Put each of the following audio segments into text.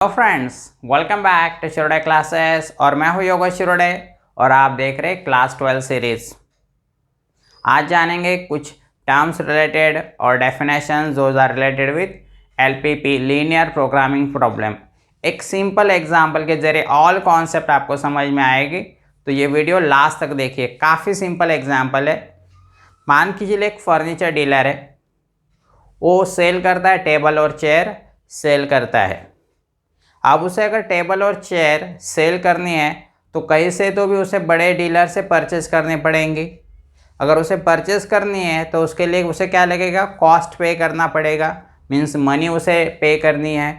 Hello friends, welcome back to Shirode classes. और मैं हूं योगेश शिरोडे और आप देख रहे हैं क्लास 12 सीरीज। आज जानेंगे कुछ टर्म्स रिलेटेड और डेफिनेशंस जो are related with LPP, linear programming problem. एक सिंपल एग्जांपल के जरिए ऑल कॉन्सेप्ट आपको समझ में आएगी, तो ये वीडियो लास्ट तक देखिए। काफ़ी सिंपल एग्जाम्पल है। मान कीजिए एक फर्नीचर डीलर है, वो सेल करता है, टेबल और चेयर सेल करता है। अब उसे अगर टेबल और चेयर सेल करनी है तो कहीं से तो भी उसे बड़े डीलर से परचेस करनी पड़ेंगी। अगर उसे परचेस करनी है तो उसके लिए उसे क्या लगेगा, कॉस्ट पे करना पड़ेगा, मीन्स मनी उसे पे करनी है।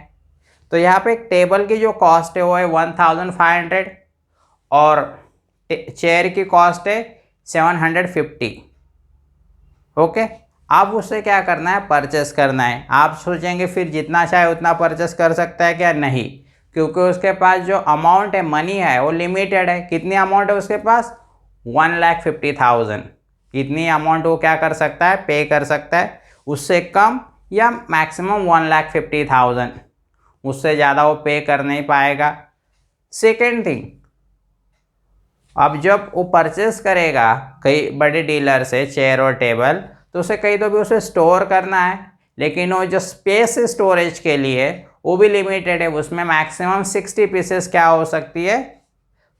तो यहाँ पे एक टेबल की जो कॉस्ट है वो है 1500 और चेयर की कॉस्ट है 750। ओके, अब उसे क्या करना है, परचेस करना है। आप सोचेंगे फिर जितना चाहे उतना परचेस कर सकता है क्या? नहीं, क्योंकि उसके पास जो अमाउंट है, मनी है, वो लिमिटेड है। कितनी अमाउंट है उसके पास? 1,50,000। इतनी अमाउंट वो क्या कर सकता है, पे कर सकता है। उससे कम या मैक्सिमम 1,50,000, उससे ज़्यादा वो पे कर नहीं पाएगा। सेकेंड थिंग, अब जब वो परचेस करेगा कई बड़े डीलर से चेयर और टेबल, तो उसे कहीं तो भी उसे स्टोर करना है, लेकिन वो जो स्पेस स्टोरेज के लिए वो भी लिमिटेड है। उसमें मैक्सिमम 60 पीसेस क्या हो सकती है,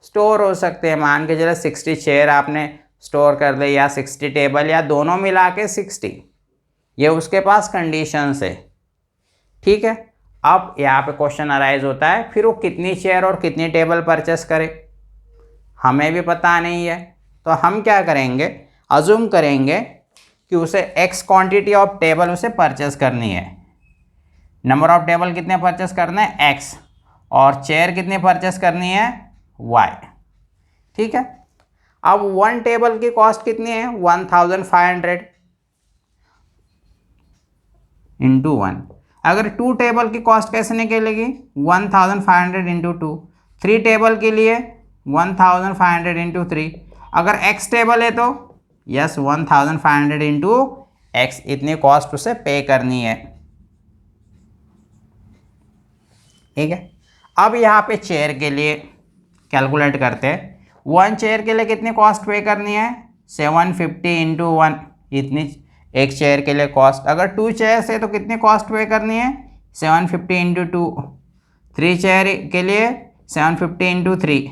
स्टोर हो सकते हैं। मान के चले 60 चेयर आपने स्टोर कर ली या 60 टेबल या दोनों मिला के 60, ये उसके पास कंडीशंस है। ठीक है, अब यहाँ पे क्वेश्चन अराइज होता है, फिर वो कितनी चेयर और कितनी टेबल परचेस करे, हमें भी पता नहीं है। तो हम क्या करेंगे, अज्यूम करेंगे कि उसे x क्वांटिटी ऑफ टेबल उसे परचेस करनी है। नंबर ऑफ टेबल कितने परचेस करना है, x, और चेयर कितनी परचेस करनी है, y। ठीक है, अब वन टेबल की कॉस्ट कितनी है, 1500 इंटू 1। अगर टू टेबल की कॉस्ट कैसे निकलेगी, 1500 इंटू 2। थ्री टेबल के लिए 1500 इंटू 3। अगर x टेबल है तो यस 1500 इंटू एक्स, इतनी कॉस्ट उसे पे करनी है। ठीक है, अब यहाँ पे चेयर के लिए कैलकुलेट करते हैं। वन चेयर के लिए कितनी कॉस्ट पे करनी है, 750 इंटू 1, इतनी एक चेयर के लिए कॉस्ट। अगर टू चेयर्स है तो कितनी कॉस्ट पे करनी है, 750 इंटू 2। थ्री चेयर के लिए 750 इंटू 3।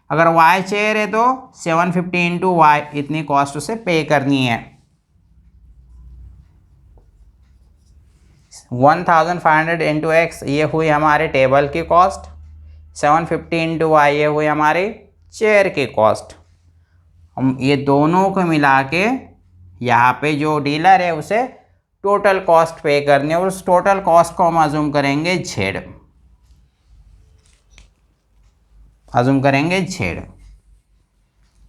अगर वाई चेयर है तो 750 इंटू वाई, इतनी कॉस्ट उसे पे करनी है। 1500 इंटू एक्स, ये हुई हमारे टेबल की कॉस्ट। 750 इंटू वाई, ये हुई हमारी चेयर की कॉस्ट। हम ये दोनों को मिला के यहाँ पे जो डीलर है उसे टोटल कॉस्ट पे करनी है, और उस टोटल कॉस्ट को हम अज्यूम करेंगे Z। अज्यूम करेंगे Z।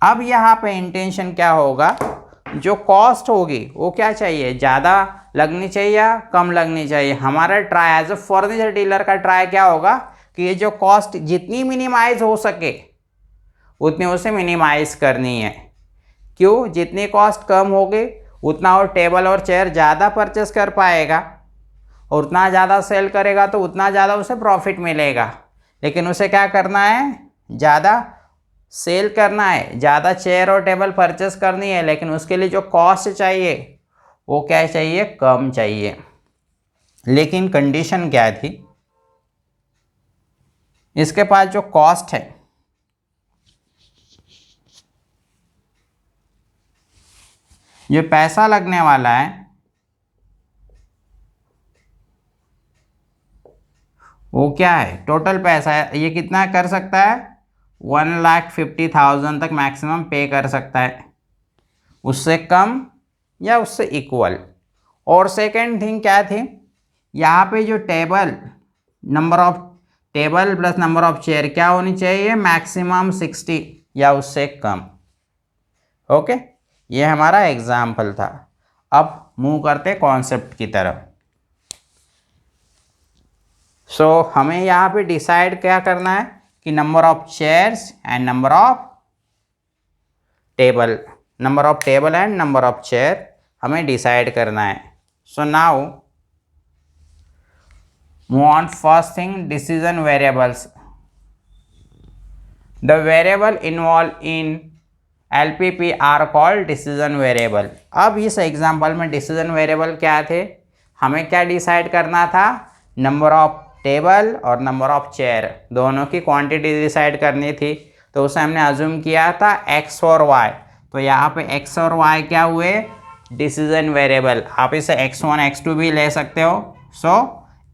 अब यहाँ पे इंटेंशन क्या होगा, जो कॉस्ट होगी वो क्या चाहिए, ज़्यादा लगनी चाहिए या कम लगनी चाहिए। हमारा try as a furniture dealer का ट्राई क्या होगा कि ये जो कॉस्ट जितनी मिनिमाइज हो सके उतनी उसे मिनिमाइज करनी है। क्यों? जितनी कॉस्ट कम होगी उतना वो टेबल और चेयर ज़्यादा परचेस कर पाएगा, और उतना ज़्यादा सेल करेगा तो उतना ज़्यादा उसे प्रॉफिट मिलेगा। लेकिन उसे क्या करना है, ज़्यादा सेल करना है, ज़्यादा चेयर और टेबल परचेस करनी है, लेकिन उसके लिए जो कॉस्ट चाहिए वो क्या चाहिए, कम चाहिए। लेकिन कंडीशन क्या थी, इसके पास जो कॉस्ट है, जो पैसा लगने वाला है, वो क्या है, टोटल पैसा है। ये कितना कर सकता है, 1,50,000 तक मैक्सिमम पे कर सकता है, उससे कम या उससे इक्वल। और सेकेंड थिंग क्या थी, यहाँ पे जो table, number of table plus number of chair क्या होनी चाहिए, मैक्सिमम 60 या उससे कम। ओके, ये हमारा एग्जाम्पल था। अब मूव करते कॉन्सेप्ट की तरफ। सो हमें यहाँ पे डिसाइड क्या करना है कि number of chairs and number of table, number of table and number of chair हमें डिसाइड करना है। So now Move on. First thing, decision variables. The variable involved in LPP are called decision variable. अब इस example में decision variable क्या थे, हमें क्या डिसाइड करना था, नंबर ऑफ टेबल और नंबर ऑफ चेयर दोनों की क्वांटिटी डिसाइड करनी थी। तो उसे हमने अज्यूम किया था x और y। तो यहाँ पे x और y क्या हुए, डिसीजन वेरिएबल। आप इसे x1 x2 भी ले सकते हो। सो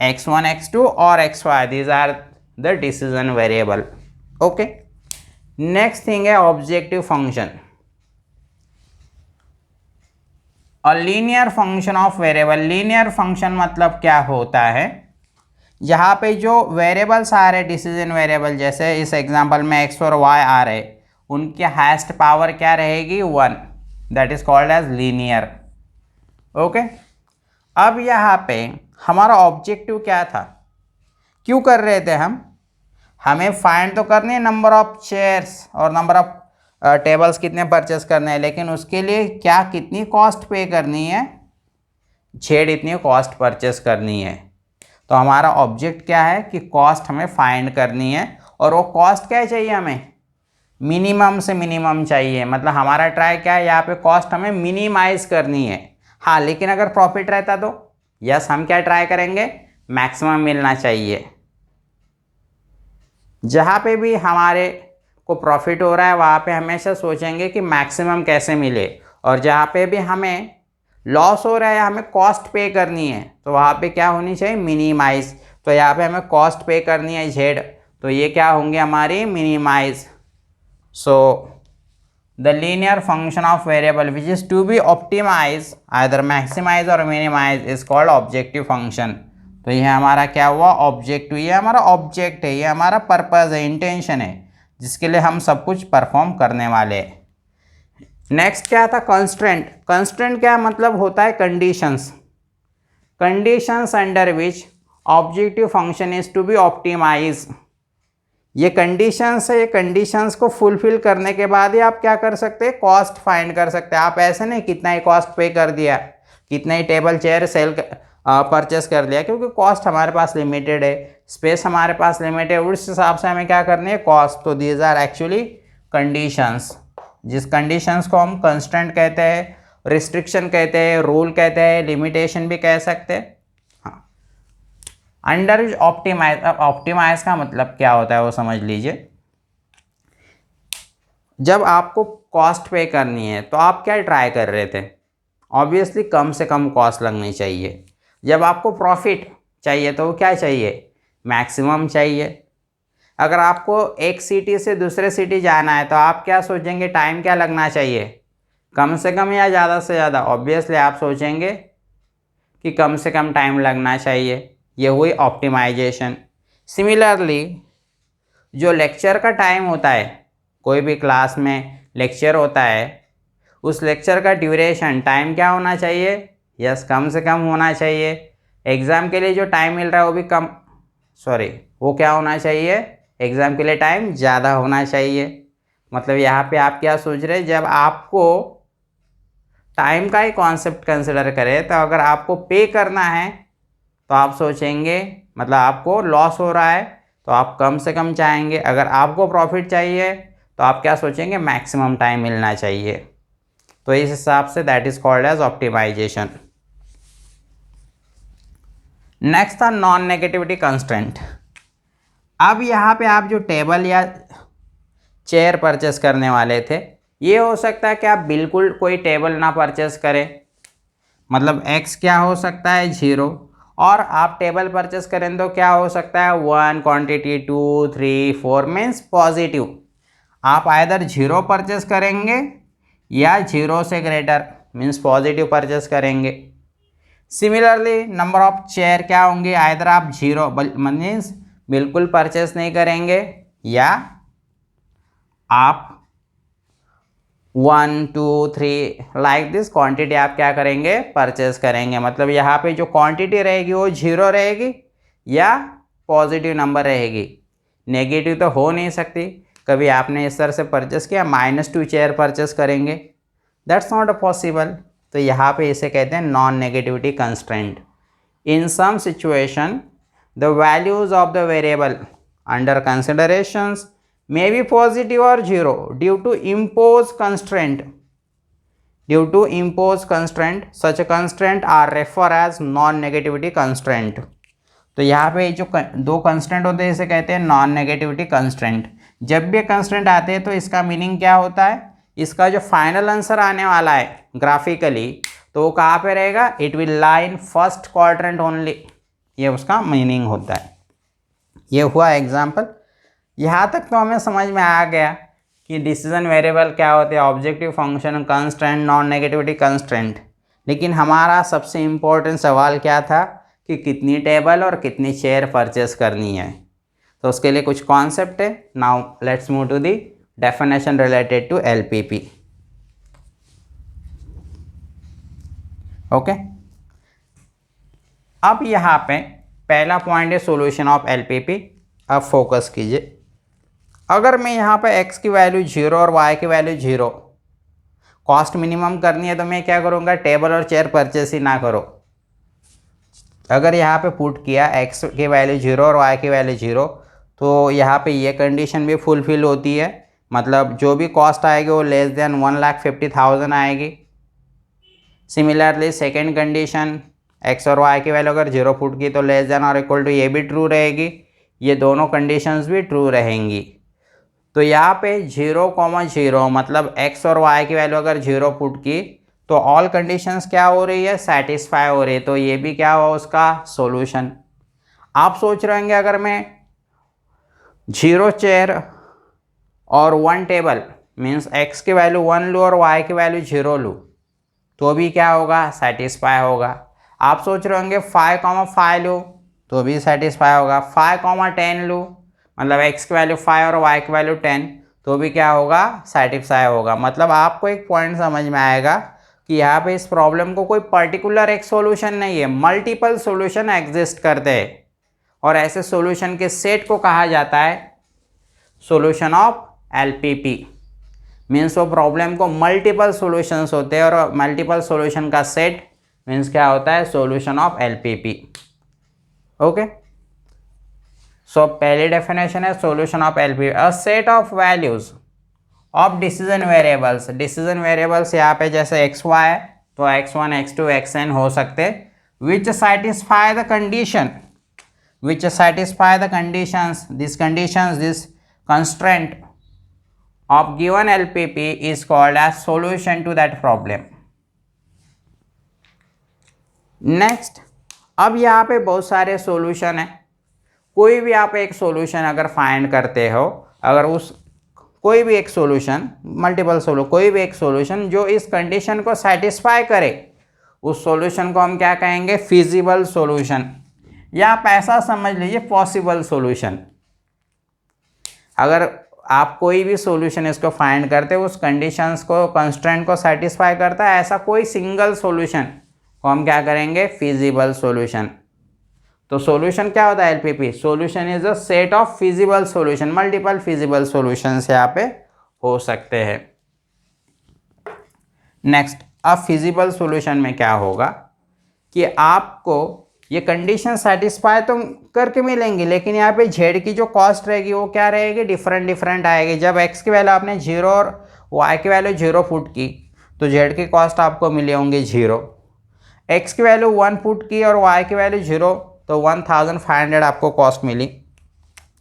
x1 x2 और xy these are the decision variable. Okay, next thing है ऑब्जेक्टिव फंक्शन। और linear function of variable. Linear function मतलब क्या होता है, यहाँ पे जो वेरिएबल्स आ रहे डिसीजन वेरिएबल, जैसे इस एग्जांपल में x और y आ रहे, उनकी हाईएस्ट पावर क्या रहेगी, 1। That is called as linear. Okay, अब यहाँ पे हमारा ऑब्जेक्टिव क्या था, क्यों कर रहे थे हमें फाइंड तो करनी है नंबर ऑफ चेयर्स और नंबर ऑफ टेबल्स कितने परचेस करने हैं, लेकिन उसके लिए क्या कितनी कॉस्ट पे करनी है, जेड इतनी कॉस्ट परचेस करनी है। तो हमारा ऑब्जेक्ट क्या है कि कॉस्ट हमें फाइंड करनी है, और वो कॉस्ट क्या चाहिए, हमें मिनिमम से मिनिमम चाहिए। मतलब हमारा ट्राई क्या है, यहाँ पे कॉस्ट हमें मिनिमाइज करनी है। हाँ, लेकिन अगर प्रॉफिट रहता तो यस, हम क्या ट्राई करेंगे, मैक्सिमम मिलना चाहिए। जहाँ पे भी हमारे को प्रॉफिट हो रहा है वहाँ पे हमेशा सोचेंगे कि मैक्सिमम कैसे मिले, और जहाँ पे भी हमें लॉस हो रहा है, हमें कॉस्ट पे करनी है, तो वहाँ पे क्या होनी चाहिए, मिनिमाइज। तो यहाँ पे हमें कॉस्ट पे करनी है जेड, तो ये क्या होंगे हमारी minimize. So the linear function of variable which is to be optimize either maximize or minimize is called objective function. तो ये हमारा क्या हुआ, ऑब्जेक्टिव। ये हमारा ऑब्जेक्ट है, ये हमारा पर्पज़ है, इंटेंशन है, जिसके लिए हम सब कुछ परफॉर्म करने वाले हैं। नेक्स्ट क्या था, कंस्ट्रेंट। कंस्ट्रेंट क्या मतलब होता है, conditions. Conditions under which objective function is to be optimize. ये कंडीशंस है, ये कंडीशंस को फुलफिल करने के बाद ही आप क्या कर सकते हैं, कॉस्ट फाइंड कर सकते हैं। आप ऐसे नहीं कितना ही कॉस्ट पे कर दिया, कितना ही टेबल चेयर सेल परचेस कर लिया, क्योंकि कॉस्ट हमारे पास लिमिटेड है, स्पेस हमारे पास लिमिटेड है, उस हिसाब से हमें क्या करनी है, कॉस्ट। तो दीज आर एक्चुअली कंडीशंस, जिस कंडीशंस को हम कंस्ट्रेंट कहते हैं, रिस्ट्रिक्शन कहते हैं, रूल कहते हैं, लिमिटेशन भी कह सकते हैं। हाँ, अंडर ऑप्टिमाइज। अब ऑप्टिमाइज का मतलब क्या होता है वो समझ लीजिए। जब आपको कॉस्ट पे करनी है तो आप क्या ट्राई कर रहे थे, ऑब्वियसली कम से कम कॉस्ट लगनी चाहिए। जब आपको प्रॉफिट चाहिए तो क्या चाहिए, मैक्सिमम चाहिए। अगर आपको एक सिटी से दूसरे सिटी जाना है तो आप क्या सोचेंगे, टाइम क्या लगना चाहिए, कम से कम या ज़्यादा से ज़्यादा। ऑब्वियसली आप सोचेंगे कि कम से कम टाइम लगना चाहिए। ये हुई ऑप्टिमाइजेशन। सिमिलरली जो लेक्चर का टाइम होता है, कोई भी क्लास में लेक्चर होता है, उस लेक्चर का ड्यूरेशन टाइम क्या होना चाहिए, यस कम से कम होना चाहिए। एग्ज़ाम के लिए जो टाइम मिल रहा है वो भी वो क्या होना चाहिए, एग्ज़ाम के लिए टाइम ज़्यादा होना चाहिए। मतलब यहाँ पे आप क्या सोच रहे हैं, जब आपको टाइम का ही कॉन्सेप्ट कंसिडर करें, तो अगर आपको पे करना है तो आप सोचेंगे, मतलब आपको लॉस हो रहा है तो आप कम से कम चाहेंगे। अगर आपको प्रॉफिट चाहिए तो आप क्या सोचेंगे, मैक्सिमम टाइम मिलना चाहिए। तो इस हिसाब से that is called as optimization. Next था नॉन नेगेटिविटी कंस्ट्रेंट। अब यहाँ पे आप जो टेबल या चेयर परचेस करने वाले थे, ये हो सकता है कि आप बिल्कुल कोई टेबल ना परचेस करें, मतलब x क्या हो सकता है 0, और आप टेबल परचेस करें तो क्या हो सकता है 1 क्वांटिटी 2 3 4 मीन्स पॉजिटिव। आप आइदर 0 परचेस करेंगे या 0 से ग्रेटर मीन्स पॉजिटिव परचेस करेंगे। सिमिलरली नंबर ऑफ चेयर क्या होंगे, आइदर आप 0 मीन्स बिल्कुल परचेस नहीं करेंगे, या आप 1 2 3 लाइक दिस क्वांटिटी आप क्या करेंगे, परचेस करेंगे। मतलब यहाँ पे जो क्वांटिटी रहेगी वो 0 रहेगी या पॉजिटिव नंबर रहेगी, नेगेटिव तो हो नहीं सकती। कभी आपने इस तरह से परचेस किया -2 चेयर परचेस करेंगे, दैट्स नॉट पॉसिबल। तो यहाँ पे इसे कहते हैं non negativity constraint. In some situation the values of the variable under considerations may be positive or zero due to imposed constraint. Due to imposed constraint, such constraint are referred as non-negativity constraint. तो यहाँ पे जो दो constant होते हैं इसे कहते हैं नॉन नेगेटिविटी कंस्टेंट। जब भी कंस्टेंट आते हैं तो इसका मीनिंग क्या होता है, इसका जो फाइनल आंसर आने वाला है ग्राफिकली तो वो कहाँ पे रहेगा, it will lie in first quadrant only, ये उसका मीनिंग होता है। ये हुआ एग्जाम्पल। यहाँ तक तो हमें समझ में आ गया कि डिसीजन वेरिएबल क्या होते हैं, objective function, constraint, non negativity constraint. लेकिन हमारा सबसे इम्पोर्टेंट सवाल क्या था कि कितनी टेबल और कितनी चेयर परचेस करनी है, तो उसके लिए कुछ कॉन्सेप्ट है। Now let's move to the definition related to LPP. Okay, अब यहाँ पे पहला पॉइंट है सॉल्यूशन ऑफ एलपीपी। अब फोकस कीजिए, अगर मैं यहाँ पे x की वैल्यू 0 और y की वैल्यू 0, कॉस्ट मिनिमम करनी है तो मैं क्या करूँगा, टेबल और चेयर परचेस ही ना करो। अगर यहाँ पे पुट किया x की वैल्यू 0 और y की वैल्यू 0 तो यहाँ पे ये कंडीशन भी फुलफिल होती है, मतलब जो भी कॉस्ट आएगी वो लेस देन 1,50,000 आएगी। सिमिलरली सेकेंड कंडीशन x और y की वैल्यू अगर 0 पुट की तो लेस देन और इक्वल टू ये भी ट्रू रहेगी, ये दोनों कंडीशंस भी ट्रू रहेंगी। तो यहाँ पे 0,0 मतलब x और y की वैल्यू अगर 0 पुट की तो ऑल कंडीशंस क्या हो रही है, सेटिस्फाई हो रही है, तो ये भी क्या हुआ उसका सॉल्यूशन। आप सोच रहे होंगे अगर मैं 0 चेयर और 1 टेबल मीन्स x की वैल्यू 1 लूँ और y की वैल्यू 0 लूँ तो भी क्या होगा, सेटिस्फाई होगा। आप सोच रहे होंगे 5,5 लूँ तो भी सेटिस्फाई होगा, 5,10 लूँ मतलब x की वैल्यू 5 और y की वैल्यू 10 तो भी क्या होगा, सेटिस्फाई होगा। मतलब आपको एक पॉइंट समझ में आएगा कि यहाँ पे इस प्रॉब्लम को कोई पर्टिकुलर एक सॉल्यूशन नहीं है, मल्टीपल सॉल्यूशन एग्जिस्ट करते हैं और ऐसे सॉल्यूशन के सेट को कहा जाता है सॉल्यूशन ऑफ एलपीपी। मीन्स वो प्रॉब्लम को मल्टीपल सॉल्यूशंस होते हैं और मल्टीपल सॉल्यूशन का सेट मीन्स क्या होता है, सॉल्यूशन ऑफ एलपीपी। ओके, सो पहली डेफिनेशन है solution of LPP, a set of values of decision variables. Decision variables यहाँ पे जैसे एक्स वाई तो x1 x2 xn हो सकते, विच satisfy the condition, which satisfy the conditions, this constraint of given LPP is called as solution to that problem. Next, अब यहाँ पे बहुत सारे सॉल्यूशन है, कोई भी आप एक सॉल्यूशन अगर फाइंड करते हो, अगर उस कोई भी एक सॉल्यूशन, मल्टीपल सॉल्यूशन, कोई भी एक सॉल्यूशन जो इस कंडीशन को सेटिस्फाई करे उस सॉल्यूशन को हम क्या कहेंगे, फिजिबल सॉल्यूशन, या आप ऐसा समझ लीजिए पॉसिबल सॉल्यूशन। अगर आप कोई भी सॉल्यूशन इसको फाइंड करते हो उस कंडीशंस को, कंस्ट्रेंट को सेटिस्फाई करता है, ऐसा कोई सिंगल सॉल्यूशन को हम क्या करेंगे, फिजिबल सॉल्यूशन। तो सॉल्यूशन क्या होता है LPP, solution is a set of feasible solution, multiple feasible solutions यहाँ पे हो सकते हैं। नेक्स्ट, अब फिजिबल सॉल्यूशन में क्या होगा कि आपको ये कंडीशन सेटिस्फाई तो करके मिलेंगी, लेकिन यहाँ पे जेड की जो कॉस्ट रहेगी वो क्या रहेगी, डिफरेंट आएगी। जब एक्स की वैल्यू आपने 0 और वाई की वैल्यू 0 पुट की तो जेड की कॉस्ट आपको मिली होंगी 0। एक्स की वैल्यू 1 पुट की और वाई की वैल्यू 0 तो 1,500 आपको कॉस्ट मिली।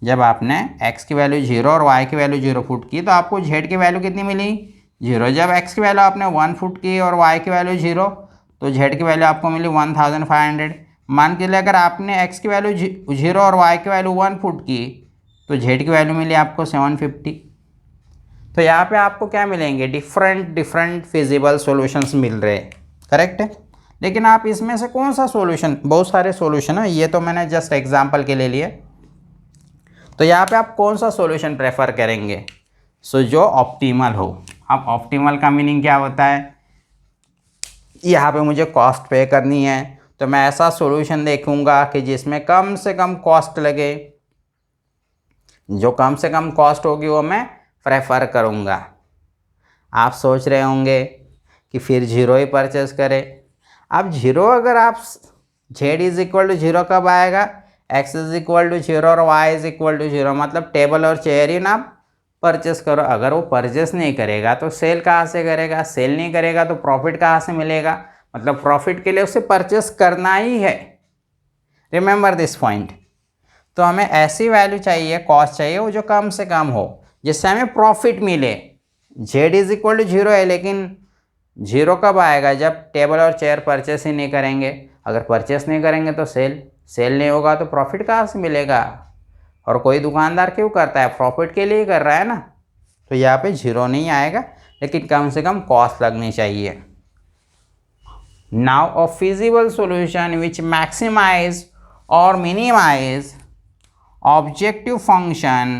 जब आपने एक्स की वैल्यू 0 और वाई की वैल्यू 0 पुट की तो आपको जेड की वैल्यू कितनी मिली, 0। जब एक्स की वैल्यू आपने 1 पुट की और वाई की वैल्यू 0 तो जेड की वैल्यू आपको मिली 1,500। मान के लिए अगर आपने एक्स की वैल्यू 0 और वाई की वैल्यू 1 पुट की तो जेड की वैल्यू मिली आपको 750। तो यहाँ पे आपको क्या मिलेंगे, डिफरेंट फिजिबल सॉल्यूशंस मिल रहे हैं, करेक्ट है। लेकिन आप इसमें से कौन सा सॉल्यूशन, बहुत सारे सॉल्यूशन है, ये तो मैंने जस्ट एग्जांपल के लिए लिए, तो यहाँ पे आप कौन सा सॉल्यूशन प्रेफर करेंगे, सो जो ऑप्टिमल हो। अब ऑप्टिमल का मीनिंग क्या होता है, यहाँ पे मुझे कॉस्ट पे करनी है तो मैं ऐसा सॉल्यूशन देखूंगा कि जिसमें कम से कम कॉस्ट लगे, जो कम से कम कॉस्ट होगी वो मैं प्रेफर करूँगा। आप सोच रहे होंगे कि फिर 0 ही परचेस करें। अब 0 अगर आप z इज इक्वल टू 0 कब आएगा, x इज इक्वल टू 0 और y इज इक्वल टू 0, मतलब टेबल और चेयर ही ना परचेस करो। अगर वो परचेस नहीं करेगा तो सेल कहाँ से करेगा, सेल नहीं करेगा तो प्रॉफिट कहाँ से मिलेगा, मतलब प्रॉफिट के लिए उसे परचेस करना ही है। Remember this point. तो हमें ऐसी वैल्यू चाहिए, कॉस्ट चाहिए वो जो कम से कम हो, जिससे हमें प्रॉफिट मिले। z इज इक्वल टू 0 है, लेकिन 0 कब आएगा, जब टेबल और चेयर परचेस ही नहीं करेंगे। अगर परचेस नहीं करेंगे तो सेल नहीं होगा तो प्रॉफिट कहाँ से मिलेगा। और कोई दुकानदार क्यों करता है, प्रॉफिट के लिए ही कर रहा है ना। तो यहाँ पे 0 नहीं आएगा, लेकिन कम से कम कॉस्ट लगनी चाहिए। Now a feasible solution which maximize or minimize objective function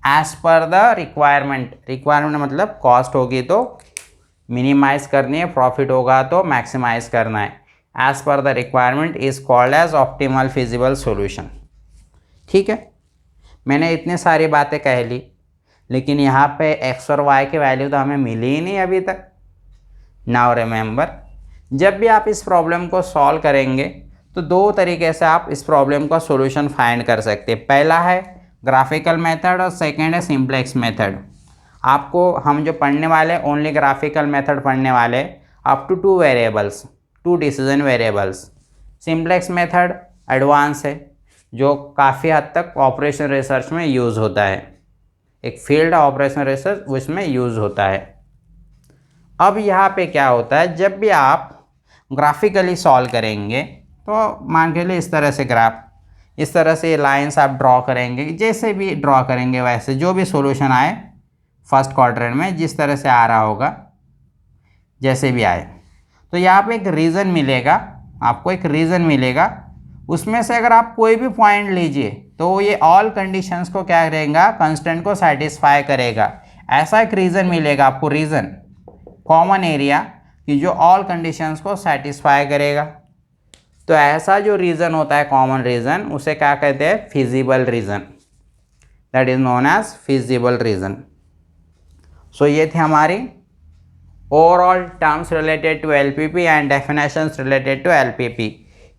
as per the requirement मतलब कॉस्ट होगी तो मिनिमाइज करनी है, प्रॉफिट होगा तो मैक्सिमाइज करना है। As per the requirement is called as optimal feasible solution. ठीक है, मैंने इतनी सारी बातें कह ली, लेकिन यहाँ पे x और y की वैल्यू तो हमें मिली ही नहीं अभी तक। नाउ रिमेंबर, जब भी आप इस प्रॉब्लम को सॉल्व करेंगे तो दो तरीके से आप इस प्रॉब्लम का सॉल्यूशन फाइंड कर सकते हैं। पहला है ग्राफिकल मेथड और सेकंड है सिंप्लेक्स मेथड। आपको हम जो पढ़ने वाले ओनली ग्राफिकल मेथड पढ़ने वाले up to 2 variables, 2 decision variables. Simplex method advance है, जो काफ़ी हद तक ऑपरेशन रिसर्च में यूज़ होता है, एक फील्ड ऑपरेशन रिसर्च उसमें यूज़ होता है। अब यहाँ पे क्या होता है, जब भी आप ग्राफिकली सॉल्व करेंगे तो मान के लिए इस तरह से ग्राफ, इस तरह से लाइंस आप ड्रॉ करेंगे, जैसे भी ड्रॉ करेंगे वैसे जो भी सॉल्यूशन आए फर्स्ट क्वाड्रेंट में जिस तरह से आ रहा होगा, जैसे भी आए, तो यहाँ पे एक रीज़न मिलेगा, आपको एक रीज़न मिलेगा। उसमें से अगर आप कोई भी पॉइंट लीजिए तो ये ऑल कंडीशंस को क्या करेगा, कंस्टेंट को सेटिस्फाई करेगा। ऐसा एक रीज़न मिलेगा आपको, रीज़न कॉमन एरिया कि जो ऑल कंडीशंस को सेटिस्फाई करेगा। तो ऐसा जो रीज़न होता है कॉमन रीज़न, उसे क्या कहते हैं, feasible region, that is known as feasible region. So ये थे हमारी overall terms related to LPP and definitions related to LPP.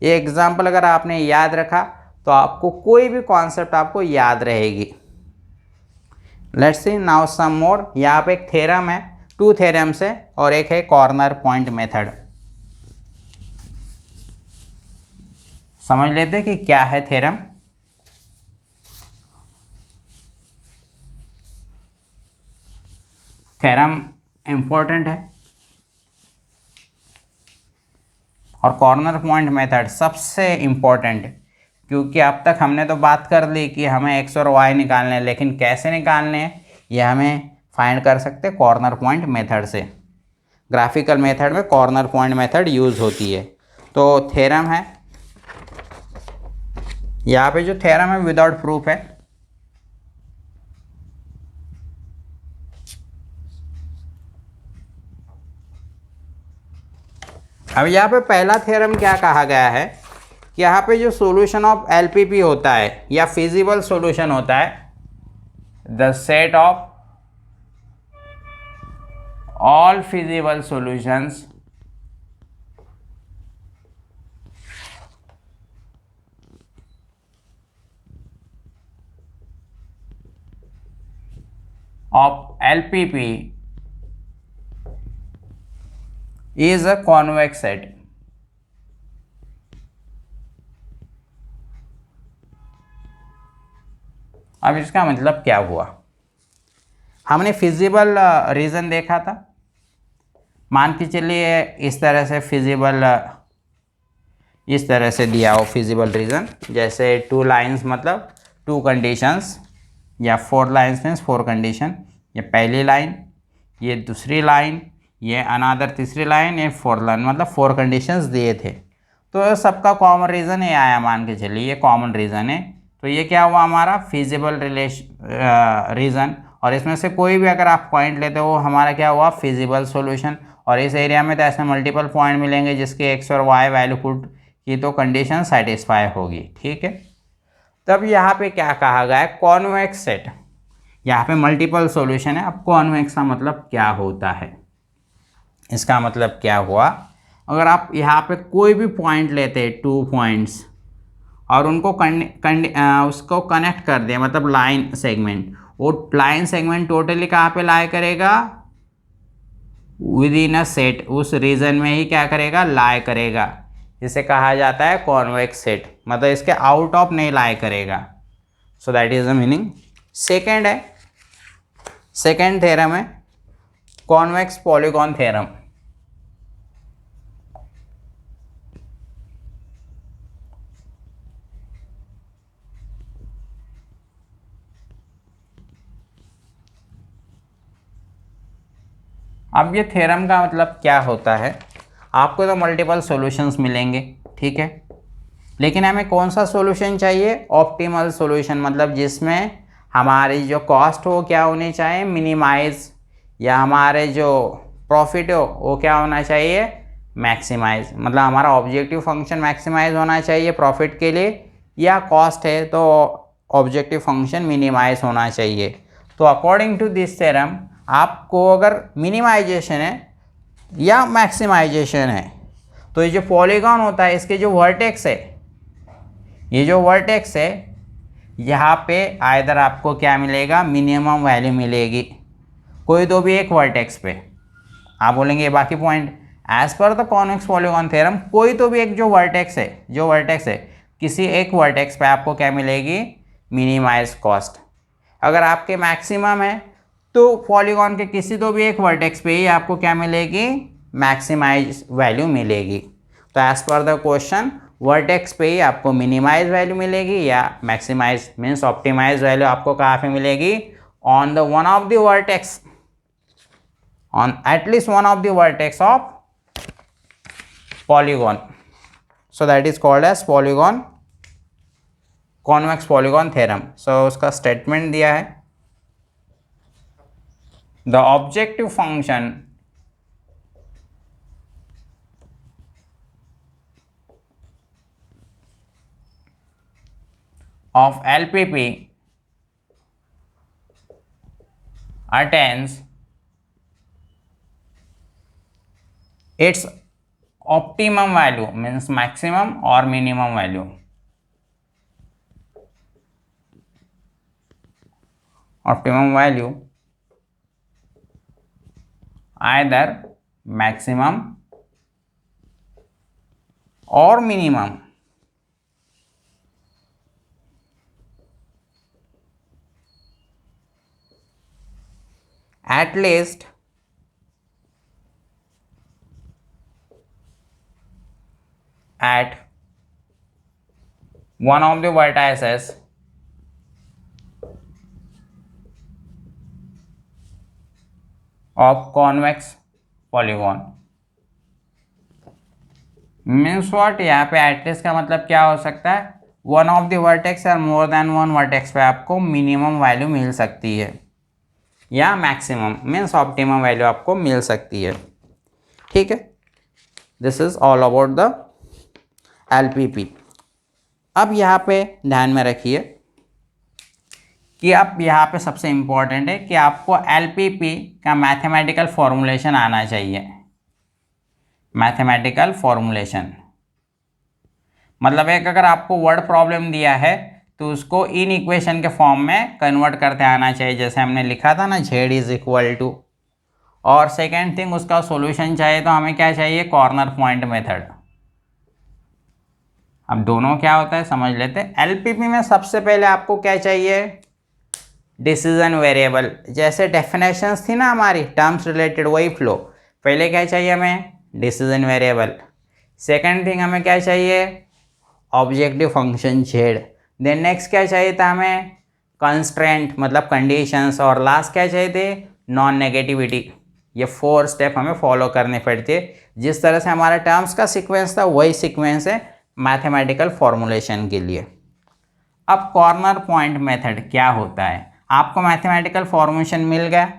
ये एग्जाम्पल अगर आपने याद रखा तो आपको कोई भी कॉन्सेप्ट आपको याद रहेगी। लेट्स सी नाउ सम मोर। यहाँ पे एक थ्योरम है, 2 थ्योरम्स है और एक है कॉर्नर पॉइंट मेथड। समझ लेते हैं कि क्या है थ्योरम। थ्योरम इंपॉर्टेंट है और कॉर्नर पॉइंट मेथड सबसे इम्पोर्टेंट, क्योंकि अब तक हमने तो बात कर ली कि हमें x और y निकालने हैं, लेकिन कैसे निकालने हैं ये हमें फाइंड कर सकते हैं कॉर्नर पॉइंट मेथड से। ग्राफिकल मेथड में कॉर्नर पॉइंट मेथड यूज़ होती है। तो थ्योरम है, यहाँ पे जो थ्योरम है विदाउट प्रूफ है। अब यहाँ पे पहला थ्योरम क्या कहा गया है कि यहाँ पे जो सॉल्यूशन ऑफ एलपीपी होता है या फिजिबल सॉल्यूशन होता है, the set of all feasible solutions of LPP is a convex set। अब इसका मतलब क्या हुआ, हमने फिजिबल रीजन देखा था। मान के चलिए इस तरह से फिजिबल, इस तरह से दिया हो फिजिबल रीजन, जैसे 2 लाइंस मतलब 2 कंडीशंस, या 4 लाइन्स मीन्स 4 कंडीशन। ये पहली लाइन, ये दूसरी लाइन, ये अनादर तीसरी लाइन, ये 4 लाइन, मतलब 4 कंडीशंस दिए थे। तो सबका कॉमन रीज़न ये आया, मान के चलिए ये कॉमन रीज़न है। तो ये क्या हुआ हमारा फिजिबल रीज़न, और इसमें से कोई भी अगर आप पॉइंट लेते हो हमारा क्या हुआ फिजिबल सॉल्यूशन। और इस एरिया में तो ऐसे मल्टीपल पॉइंट मिलेंगे जिसके x और y वैल्यू पुट की तो कंडीशन सेटिस्फाई होगी। ठीक है, तब यहाँ पे क्या कहा गया है, कॉन्वेक्स सेट। यहाँ पे मल्टीपल सॉल्यूशन है। अब कॉन्वेक्स का मतलब क्या होता है, इसका मतलब क्या हुआ, अगर आप यहाँ पे कोई भी पॉइंट लेते हैं 2 पॉइंट्स और उनको उसको कनेक्ट कर दिया, मतलब लाइन सेगमेंट, वो लाइन सेगमेंट टोटली कहाँ पे लाई करेगा, विद इन अ सेट, उस रीजन में ही क्या करेगा, लाई करेगा। जिसे कहा जाता है कॉन्वेक्स सेट, मतलब इसके आउट ऑफ नहीं लाई करेगा। So that is the meaning. Second है, सेकेंड थ्योरम है कॉन्वेक्स पॉलीगॉन थ्योरम। अब ये थ्योरम का मतलब क्या होता है, आपको तो मल्टीपल सॉल्यूशंस मिलेंगे, ठीक है, लेकिन हमें कौन सा सॉल्यूशन चाहिए, ऑप्टिमल सॉल्यूशन, मतलब जिसमें हमारी जो कॉस्ट हो क्या होनी चाहिए, मिनिमाइज, या हमारे जो प्रॉफिट हो वो क्या होना चाहिए, मैक्सिमाइज, मतलब हमारा ऑब्जेक्टिव फंक्शन मैक्सिमाइज होना चाहिए प्रॉफिट के लिए, या कॉस्ट है तो ऑब्जेक्टिव फंक्शन मिनिमाइज होना चाहिए। तो अकॉर्डिंग टू दिस थ्योरम आपको अगर मिनिमाइजेशन है या मैक्सिमाइजेशन है, तो ये जो पॉलीगॉन होता है इसके जो वर्टेक्स है, ये जो वर्टेक्स है यहाँ पे आइदर आपको क्या मिलेगा, मिनिमम वैल्यू मिलेगी, कोई तो भी एक वर्टेक्स पे। आप बोलेंगे बाकी point, as per the convex polygon theorem कोई तो भी एक जो वर्टेक्स है, जो वर्टेक्स है किसी एक वर्टेक्स पे आपको क्या मिलेगी, मिनिमाइज कॉस्ट। अगर आपके मैक्सिमम है तो पॉलीगॉन के किसी तो भी एक वर्टेक्स पे ही आपको क्या मिलेगी, मैक्सिमाइज वैल्यू मिलेगी। तो as per the question vertex पे ही आपको मिनिमाइज वैल्यू मिलेगी या मैक्सिमाइज मीन्स ऑप्टिमाइज वैल्यू आपको कहाँ पे मिलेगी, on the one of the vertex, on at least one of the vertex of polygon. So that is called as polygon, convex polygon theorem. So उसका statement दिया है, the objective function of LPP attains its optimum value means maximum or minimum value, optimum value either maximum or minimum at least at one of the vertices of convex polygon। Means what, यहाँ पे at least का मतलब क्या हो सकता है, one of the vertex और more than one vertex पे आपको मिनिमम वैल्यू मिल सकती है या मैक्सिमम मीन्स ऑप्टिमम वैल्यू आपको मिल सकती है, ठीक है। This is all about the LPP। अब यहाँ पे ध्यान में रखिए कि अब यहाँ पे सबसे इम्पोर्टेंट है कि आपको LPP का मैथमेटिकल फॉर्मूलेशन आना चाहिए। मैथमेटिकल फॉर्मूलेशन मतलब एक अगर आपको वर्ड प्रॉब्लम दिया है तो उसको इन इक्वेशन के फॉर्म में कन्वर्ट करते आना चाहिए, जैसे हमने लिखा था ना Z इज इक्वल टू। और सेकेंड थिंग उसका सॉल्यूशन चाहिए तो हमें क्या चाहिए, कॉर्नर पॉइंट मेथड। अब दोनों क्या होता है समझ लेते हैं। LPP में सबसे पहले आपको क्या चाहिए, डिसीजन वेरिएबल। जैसे डेफिनेशंस थी ना हमारी टर्म्स रिलेटेड वही फ्लो, पहले क्या चाहिए हमें, डिसीजन वेरिएबल। सेकेंड थिंग हमें क्या चाहिए, objective function Z। Then next क्या चाहिए था हमें, कंस्ट्रेंट मतलब कंडीशंस। और लास्ट क्या चाहिए थे, नॉन नेगेटिविटी। ये 4 स्टेप हमें फॉलो करने पड़ते हैं। जिस तरह से हमारा टर्म्स का सीक्वेंस था वही सीक्वेंस है मैथमेटिकल फॉर्मूलेशन के लिए। अब कॉर्नर पॉइंट मेथड क्या होता है, आपको मैथमेटिकल फॉर्मूलेशन मिल गया,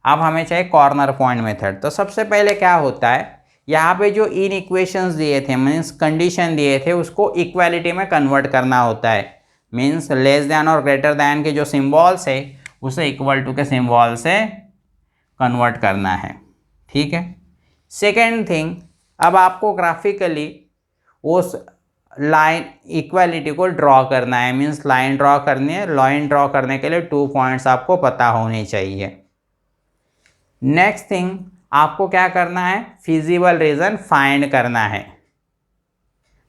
अब हमें चाहिए कॉर्नर पॉइंट मेथड। तो सबसे पहले क्या होता है, यहाँ पे जो इन इक्वेशंस दिए थे मीन्स कंडीशन दिए थे उसको इक्वालिटी में कन्वर्ट करना होता है। मीन्स लेस देन और ग्रेटर देन के जो सिंबल्स है उसे इक्वल टू के सिंबल से कन्वर्ट करना है, ठीक है। सेकेंड थिंग, अब आपको ग्राफिकली उस लाइन इक्वालिटी को ड्रॉ करना है, मीन्स लाइन ड्रॉ करनी है। लाइन ड्रॉ करने के लिए 2 पॉइंट्स आपको पता होने चाहिए। नेक्स्ट थिंग आपको क्या करना है, फिजिबल रीज़न फाइंड करना है,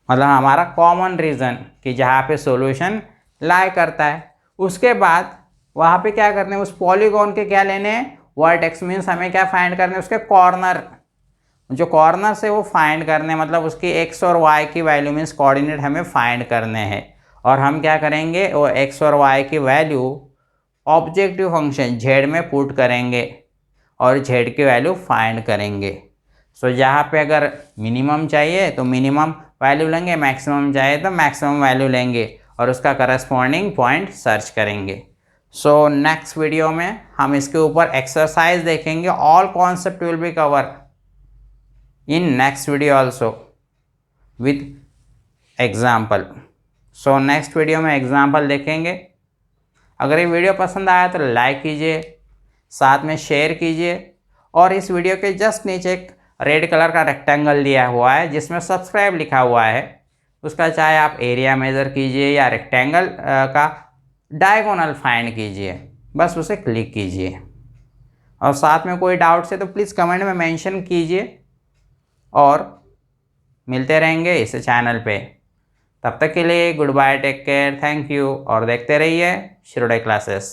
मतलब हमारा कॉमन रीज़न कि जहाँ पे सॉल्यूशन लाई करता है। उसके बाद वहाँ पे क्या करने हैं, उस पॉलीगॉन के क्या लेने हैं, वर्टेक्स, मीन्स हमें क्या फाइंड करने हैं, उसके कॉर्नर, जो कॉर्नर से वो फाइंड करने हैं, मतलब उसकी एक्स और वाई की वैल्यू, मीन्स कोऑर्डिनेट हमें फाइंड करने हैं। और हम क्या करेंगे, वो एक्स और वाई की वैल्यू ऑब्जेक्टिव फंक्शन जेड में पुट करेंगे और जेड की वैल्यू फाइंड करेंगे। सो जहाँ पे अगर मिनिमम चाहिए तो मिनिमम वैल्यू लेंगे, मैक्सिमम चाहिए तो मैक्सिमम वैल्यू लेंगे और उसका करस्पॉन्डिंग पॉइंट सर्च करेंगे। सो नेक्स्ट वीडियो में हम इसके ऊपर एक्सरसाइज देखेंगे। All concept will be cover in next video also with example। so next video में एग्जाम्पल देखेंगे। अगर ये वीडियो पसंद आया तो लाइक कीजिए, साथ में शेयर कीजिए, और इस वीडियो के जस्ट नीचे एक रेड कलर का रेक्टेंगल दिया हुआ है जिसमें सब्सक्राइब लिखा हुआ है, उसका चाहे आप एरिया मेज़र कीजिए या रेक्टेंगल का डायगोनल फाइंड कीजिए, बस उसे क्लिक कीजिए। और साथ में कोई डाउट्स है तो प्लीज़ कमेंट में मेंशन कीजिए, और मिलते रहेंगे इस चैनल पे। तब तक के लिए good bye, take care, thank you, और देखते रहिए शिरोडे क्लासेस।